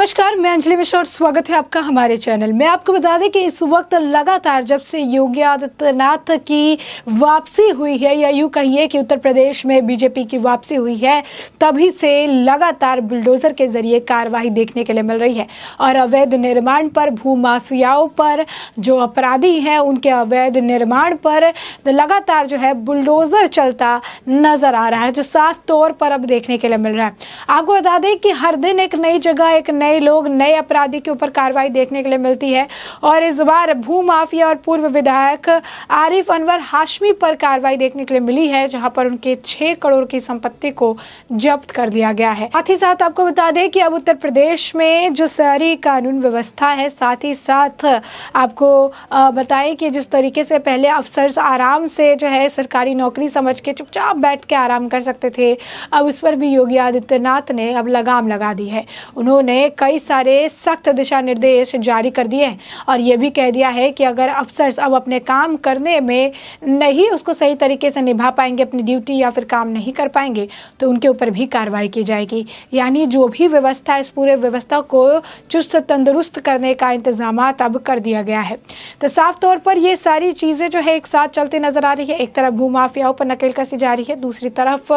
नमस्कार, मैं अंजलि मिश्रा और स्वागत है आपका हमारे चैनल में। आपको बता दें कि इस वक्त लगातार जब से योगी आदित्यनाथ की वापसी हुई है, या यूं कहिए कि उत्तर प्रदेश में बीजेपी की वापसी हुई है, तभी से लगातार बुलडोजर के जरिए कार्रवाई देखने के लिए मिल रही है। और अवैध निर्माण पर, भूमाफियाओं पर, जो अपराधी हैं उनके अवैध निर्माण पर लगातार जो है बुलडोजर चलता नजर आ रहा है, जो साफ तौर पर अब देखने के लिए मिल रहा है। आपको बता दें कि हर दिन एक नई जगह, एक नए लोग, नए अपराधी के ऊपर कार्रवाई देखने के लिए मिलती है। और इस बार भूमाफिया और पूर्व विधायक आरिफ अनवर हाशमी पर कार्रवाई देखने के लिए मिली है, जहां पर उनके 6 करोड़ की संपत्ति को जब्त कर लिया गया है। साथ ही साथ आपको बता दें कि अब उत्तर प्रदेश में जो सारी कानून व्यवस्था है, साथ ही साथ आपको बताएं कि जिस तरीके से पहले अफसर आराम से जो है सरकारी नौकरी समझ के चुपचाप बैठ के आराम कर सकते थे, अब इस पर भी योगी आदित्यनाथ ने अब लगाम लगा दी है। उन्होंने कई सारे सख्त दिशा निर्देश जारी कर दिए हैं और ये भी कह दिया है कि अगर अफसर अब अपने काम करने में नहीं उसको सही तरीके से निभा पाएंगे, अपनी ड्यूटी या फिर काम नहीं कर पाएंगे, तो उनके ऊपर भी कार्रवाई की जाएगी। यानी जो भी व्यवस्था है, इस पूरे व्यवस्था को चुस्त तंदुरुस्त करने का इंतजाम अब कर दिया गया है। तो साफ तौर पर ये सारी चीज़ें जो है एक साथ चलती नजर आ रही है। एक तरफ भूमाफियाओं पर नकेल कसी जा रही है, दूसरी तरफ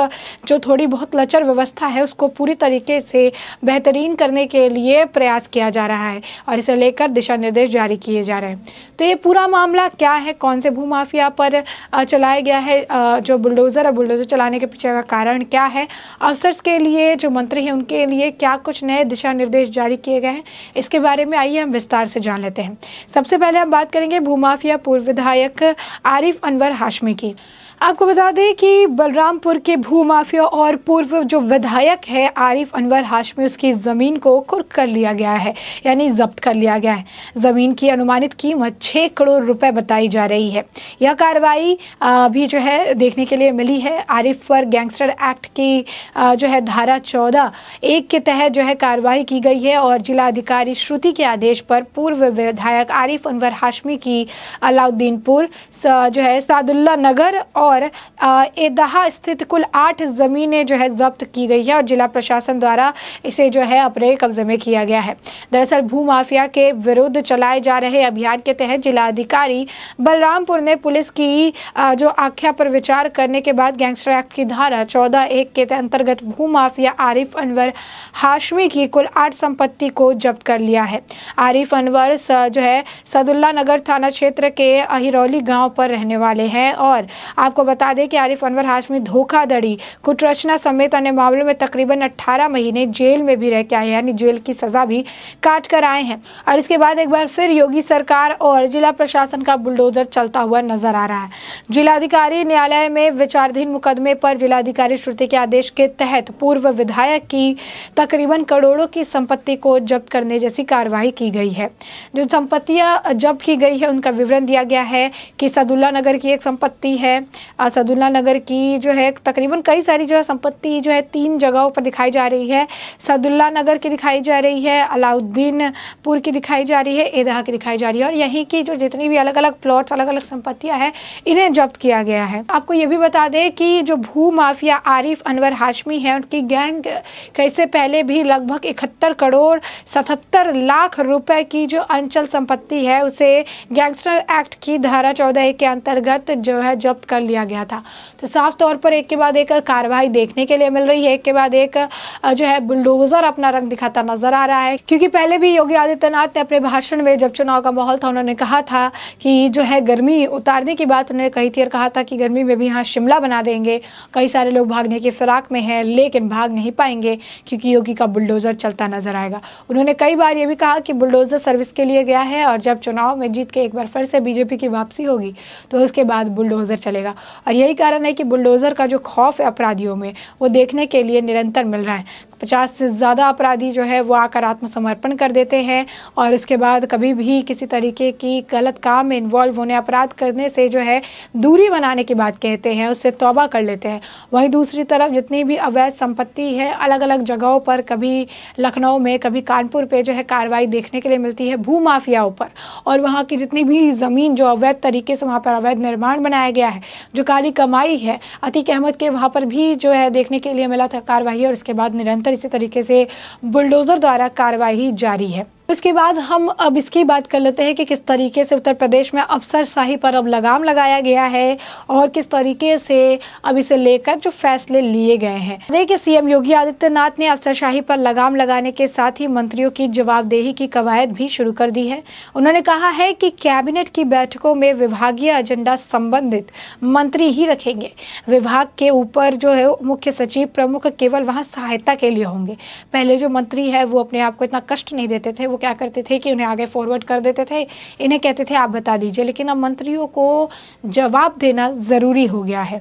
जो थोड़ी बहुत लचर व्यवस्था है उसको पूरी तरीके से बेहतरीन करने के लिए प्रयास किया जा रहा है और इसे लेकर दिशा निर्देश जारी किए जा रहे हैं। तो ये पूरा मामला क्या है, कौन से भूमाफिया पर चलाया गया है जो बुलडोजर चलाने के पीछे का कारण क्या है, अफसर्स के लिए जो मंत्री हैं उनके लिए क्या कुछ नए दिशा निर्देश जारी किए गए हैं, इसके बारे में आइए हम विस्तार से जान लेते हैं। सबसे पहले हम बात करेंगे भूमाफिया पूर्व विधायक आरिफ अनवर हाशमी की। आपको बता दें कि बलरामपुर के भूमाफिया और पूर्व जो विधायक है आरिफ अनवर हाशमी, उसकी ज़मीन को कुर्क कर लिया गया है, यानी जब्त कर लिया गया है। ज़मीन की अनुमानित कीमत 6 करोड़ रुपए बताई जा रही है। यह कार्रवाई भी जो है देखने के लिए मिली है। आरिफ पर गैंगस्टर एक्ट की जो है धारा 14(1) के तहत जो है कार्रवाई की गई है और जिलाधिकारी श्रुति के आदेश पर पूर्व विधायक आरिफ अनवर हाशमी की अलाउद्दीनपुर जो है सादुल्ला नगर और एदाहा स्थित कुल 8 ज़मीनें जो है जब्त की गई है और जिला प्रशासन द्वारा इसे जो है अपने कब्जे में किया गया है। दरअसल भूमाफिया के विरुद्ध चलाए जा रहे अभियान के तहत जिलाधिकारी बलरामपुर ने पुलिस की जो आख्या पर विचार करने के बाद गैंगस्टर एक्ट की धारा 14(1) के अंतर्गत भूमाफिया आरिफ अनवर हाशमी की कुल 8 संपत्ति को जब्त कर लिया है। आरिफ अनवर जो है सदुल्ला नगर थाना क्षेत्र के अहिरौली गाँव पर रहने वाले हैं और आपको बता दें कि आरिफ अनवर हाशमी धोखाधड़ी, कुटरचना समेत अन्य मामलों में तकरीबन 18 महीने जेल में भी रह के आए, यानी जेल की सजा भी काट कर आए हैं। और इसके बाद एक बार फिर योगी सरकार और जिला प्रशासन का बुलडोजर चलता हुआ नजर आ रहा है। जिलाधिकारी न्यायालय में विचाराधीन मुकदमे पर जिलाधिकारी श्रुति के आदेश के तहत पूर्व विधायक की तकरीबन करोड़ों की संपत्ति को जब्त करने जैसी कार्रवाई की गई है। जो संपत्तियां जब्त की गई है उनका विवरण दिया गया है कि सदुल्ला नगर की एक संपत्ति है, सदुल्ला नगर की जो है तकरीबन कई सारी जो है संपत्ति जो है 3 जगहों पर दिखाई जा रही है। सदुल्ला नगर की दिखाई जा रही है, अलाउद्दीनपुर की दिखाई जा रही है, एदाहा की दिखाई जा रही है और यहीं की जो जितनी भी अलग अलग प्लॉट्स, अलग अलग संपत्तियां हैं, इन्हें जब्त किया गया है। आपको ये भी बता दें कि जो भू माफिया आरिफ अनवर हाशमी है, उनकी गैंग कैसे पहले भी लगभग 71 करोड़ 77 लाख रुपए की जो अंचल संपत्ति है उसे गैंगस्टर एक्ट की धारा 14(1) के अंतर्गत जो है जब्त कर लिया गया था। तो साफ तौर पर एक के बाद एक कार्रवाई देखने के लिए मिल रही है, एक के बाद एक जो है बुलडोजर अपना रंग दिखाता नजर आ रहा है। क्योंकि पहले भी योगी आदित्यनाथ ने अपने भाषण में, जब चुनाव का माहौल था, उन्होंने कहा था कि जो है गर्मी उतारने की बात उन्होंने कही थी और कहा था कि गर्मी में भी यहाँ शिमला बना देंगे। कई सारे लोग भागने की फिराक में हैं लेकिन भाग नहीं पाएंगे क्योंकि योगी का बुलडोजर चलता नजर आएगा। उन्होंने कई बार ये भी कहा कि बुलडोजर सर्विस के लिए गया है और जब चुनाव में जीत के एक बार फिर से बीजेपी की वापसी होगी तो उसके बाद बुलडोजर चलेगा। और यही कारण है कि बुलडोजर का जो खौफ है अपराधियों में, वो देखने के लिए निरंतर मिल रहा है। 50 से ज़्यादा अपराधी जो है वो आकर आत्मसमर्पण कर देते हैं और इसके बाद कभी भी किसी तरीके की गलत काम में इन्वॉल्व होने, अपराध करने से जो है दूरी बनाने की बात कहते हैं, उससे तौबा कर लेते हैं। वहीं दूसरी तरफ जितनी भी अवैध संपत्ति है अलग अलग जगहों पर, कभी लखनऊ में, कभी कानपुर पे जो है कार्रवाई देखने के लिए मिलती है भू माफियाओं पर। और वहाँ की जितनी भी ज़मीन जो अवैध तरीके से वहाँ पर अवैध निर्माण बनाया गया है, जो काली कमाई है, अतीक अहमद के वहाँ पर भी जो है देखने के लिए मिला था कार्रवाई और इसके बाद निरंतर निरंतर इसी तरीके से बुलडोजर द्वारा कार्रवाई जारी है। इसके बाद हम अब इसकी बात कर लेते हैं कि किस तरीके से उत्तर प्रदेश में अफसरशाही पर अब लगाम लगाया गया है और किस तरीके से अब इसे लेकर जो फैसले लिए गए हैं। देखिए, सीएम योगी आदित्यनाथ ने अफसरशाही पर लगाम लगाने के साथ ही मंत्रियों की जवाबदेही की कवायद भी शुरू कर दी है। उन्होंने कहा है कि कैबिनेट की बैठकों में विभागीय एजेंडा संबंधित मंत्री ही रखेंगे। विभाग के ऊपर जो है मुख्य सचिव प्रमुख केवल वहाँ सहायता के लिए होंगे। पहले जो मंत्री है वो अपने आप को इतना कष्ट नहीं देते थे, क्या करते थे कि उन्हें आगे फॉरवर्ड कर देते थे, इन्हें कहते थे आप बता दीजिए। लेकिन अब मंत्रियों को जवाब देना जरूरी हो गया है।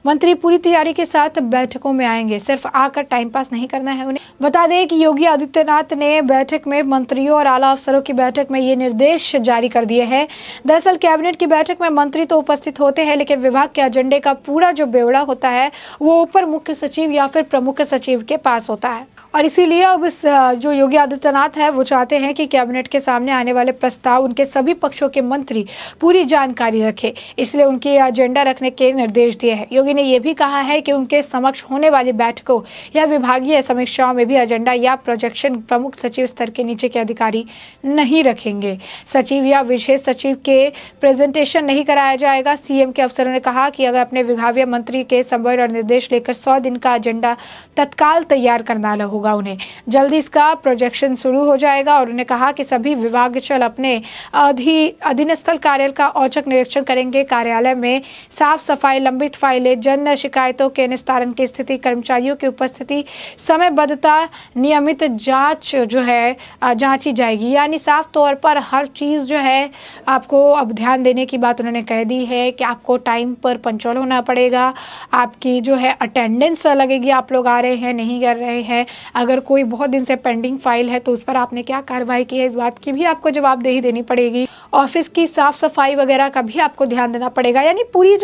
मंत्री पूरी तैयारी के साथ बैठकों में आएंगे, सिर्फ आकर टाइम पास नहीं करना है उन्हें। बता दें कि योगी आदित्यनाथ ने बैठक में मंत्रियों और आला अफसरों की बैठक में ये निर्देश जारी कर दिए हैं। दरअसल कैबिनेट की बैठक में मंत्री तो उपस्थित होते हैं, लेकिन विभाग के एजेंडे का पूरा जो ब्यौरा होता है वो ऊपर मुख्य सचिव या फिर प्रमुख सचिव के पास होता है। और इसीलिए अब जो योगी आदित्यनाथ है वो चाहते हैं कि कैबिनेट के सामने आने वाले प्रस्ताव उनके सभी पक्षों के मंत्री पूरी जानकारी रखें, इसलिए उनके एजेंडा रखने के निर्देश दिए हैं। योगी ने यह भी कहा है कि उनके समक्ष होने वाली बैठकों या विभागीय समीक्षाओं में भी एजेंडा या प्रोजेक्शन प्रमुख सचिव स्तर के नीचे के अधिकारी नहीं रखेंगे। सचिव या विशेष सचिव के प्रेजेंटेशन नहीं कराया जाएगा। सीएम के अफसरों ने कहा कि अगर अपने विभागीय मंत्री के संबंध और निर्देश लेकर 100 दिन का एजेंडा तत्काल तैयार करना होगा, उन्हें जल्दी इसका प्रोजेक्शन शुरू हो जाएगा। और उन्होंने कहा कि सभी विभाग चल अपने अधीनस्थल कार्यालय का औचक निरीक्षण करेंगे। कार्यालय में साफ सफाई, लंबित फाइलें, जन शिकायतों के निस्तारण की स्थिति, कर्मचारियों की उपस्थिति, समयबद्धता, नियमित जांच जो है जांची जाएगी। यानी साफ तौर पर हर चीज़ जो है आपको अब ध्यान देने की बात उन्होंने कह दी है कि आपको टाइम पर पंक्चुअल होना पड़ेगा। आपकी जो है अटेंडेंस लगेगी, आप लोग आ रहे हैं नहीं कर रहे हैं। अगर कोई बहुत दिन से पेंडिंग फाइल है तो उस पर आपने क्या कार्रवाई की है, इस बात की भी आपको जवाबदेही देनी पड़ेगी। ऑफिस की साफ सफाई वगैरह का भी आपको ध्यान देना पड़ेगा। यानी पूरी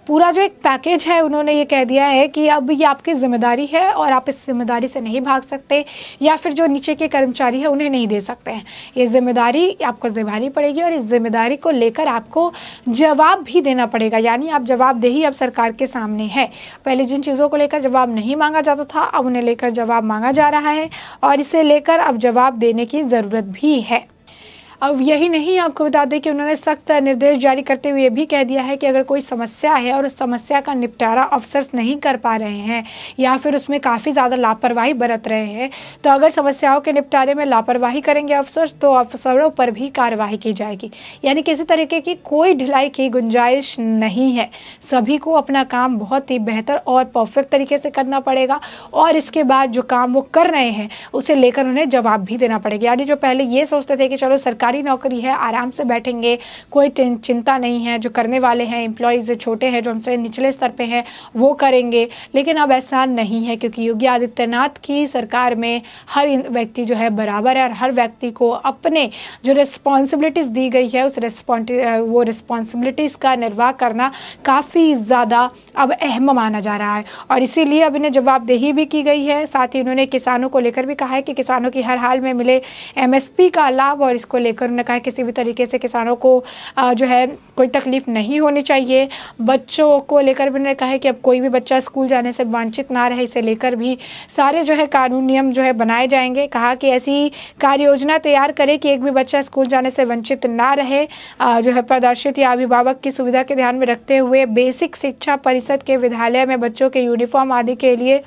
पूरा जो एक पैकेज है उन्होंने ये कह दिया है कि अब ये आपकी जिम्मेदारी है और आप इस जिम्मेदारी से नहीं भाग सकते या फिर जो नीचे के कर्मचारी है उन्हें नहीं दे सकते हैं। ये जिम्मेदारी आपको निभानी पड़ेगी और इस जिम्मेदारी को लेकर आपको जवाब भी देना पड़ेगा। यानी आप जवाबदेही अब सरकार के सामने है। पहले जिन चीज़ों को लेकर जवाब नहीं मांगा जाता था अब उन्हें लेकर जवाब मांगा जा रहा है और इसे लेकर अब जवाब देने की ज़रूरत भी है। अब यही नहीं, आपको बता दें कि उन्होंने सख्त निर्देश जारी करते हुए ये भी कह दिया है कि अगर कोई समस्या है और उस समस्या का निपटारा अफसर नहीं कर पा रहे हैं या फिर उसमें काफ़ी ज़्यादा लापरवाही बरत रहे हैं, तो अगर समस्याओं के निपटारे में लापरवाही करेंगे अफसर तो अफसरों पर भी कार्रवाई की जाएगी। यानी किसी तरीके की कोई ढिलाई की गुंजाइश नहीं है। सभी को अपना काम बहुत ही बेहतर और परफेक्ट तरीके से करना पड़ेगा और इसके बाद जो काम वो कर रहे हैं उसे लेकर उन्हें जवाब भी देना पड़ेगा। यानी जो पहले ये सोचते थे कि चलो सरकारी नौकरी है, आराम से बैठेंगे, कोई चिंता नहीं है, जो करने वाले हैं एम्प्लॉयज़ छोटे हैं जो हमसे निचले स्तर पे हैं वो करेंगे, लेकिन अब ऐसा नहीं है क्योंकि योगी आदित्यनाथ की सरकार में हर व्यक्ति जो है बराबर है और हर व्यक्ति को अपने जो रिस्पॉन्सिबिलिटीज़ दी गई है उस वो रिस्पॉन्सिबिलिटीज़ का निर्वाह करना काफ़ी ज़्यादा अब अहम माना जा रहा है और इसीलिए अब इन्हें जवाबदेही भी की गई है। साथ ही उन्होंने किसानों को लेकर भी कहा है कि किसानों की हर हाल में मिले MSP का लाभ और इसको लेकर उन्होंने कहा किसी भी तरीके से किसानों को जो है कोई तकलीफ नहीं होनी चाहिए। बच्चों को लेकर भी उन्होंने कहा है कि अब कोई भी बच्चा स्कूल जाने से वंचित ना रहे, इसे लेकर भी सारे जो है कानून नियम जो है बनाए जाएंगे। कहा कि ऐसी कार्य योजना तैयार करें कि एक भी बच्चा स्कूल जाने से वंचित ना रहे। जो है प्रदर्शित या अभिभावक की सुविधा के ध्यान में रखते हुए बेसिक शिक्षा परिषद के विद्यालय में बच्चों के यूनिफॉर्म आदि के लिए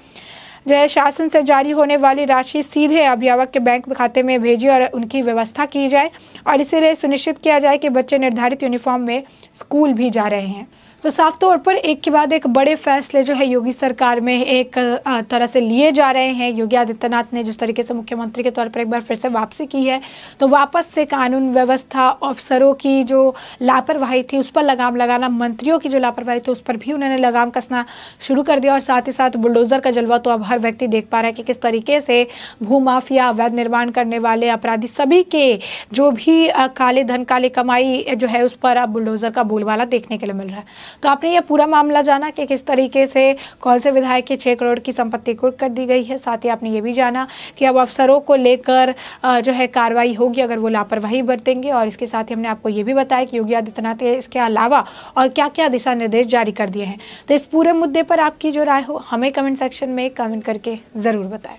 जो है शासन से जारी होने वाली राशि सीधे अभिभावक के बैंक खाते में भेजी और उनकी व्यवस्था की जाए और इसीलिए सुनिश्चित किया जाए कि बच्चे निर्धारित यूनिफॉर्म में स्कूल भी जा रहे हैं। तो साफ तौर पर एक के बाद एक बड़े फैसले जो है योगी सरकार में एक तरह से लिए जा रहे हैं। योगी आदित्यनाथ ने जिस तरीके से मुख्यमंत्री के तौर पर एक बार फिर से वापसी की है तो वापस से कानून व्यवस्था, अफसरों की जो लापरवाही थी उस पर लगाम लगाना, मंत्रियों की जो लापरवाही थी उस पर भी उन्होंने लगाम कसना शुरू कर दिया और साथ ही साथ बुलडोजर का जलवा तो अब हर व्यक्ति देख पा रहा है कि किस तरीके से भूमाफिया, अवैध निर्माण करने वाले अपराधी, सभी के जो भी काले धन, काली कमाई जो है उस पर अब बुलडोजर का बोलबाला देखने के लिए मिल रहा है। तो आपने ये पूरा मामला जाना कि किस तरीके से कौन से विधायक की 6 करोड़ की संपत्ति कुर्क कर दी गई है। साथ ही आपने ये भी जाना कि अब अफसरों को लेकर जो है कार्रवाई होगी अगर वो लापरवाही बरतेंगे और इसके साथ ही हमने आपको ये भी बताया कि योगी आदित्यनाथ ने इसके अलावा और क्या क्या दिशा निर्देश जारी कर दिए हैं। तो इस पूरे मुद्दे पर आपकी जो राय हो हमें कमेंट सेक्शन में कमेंट करके ज़रूर बताएं।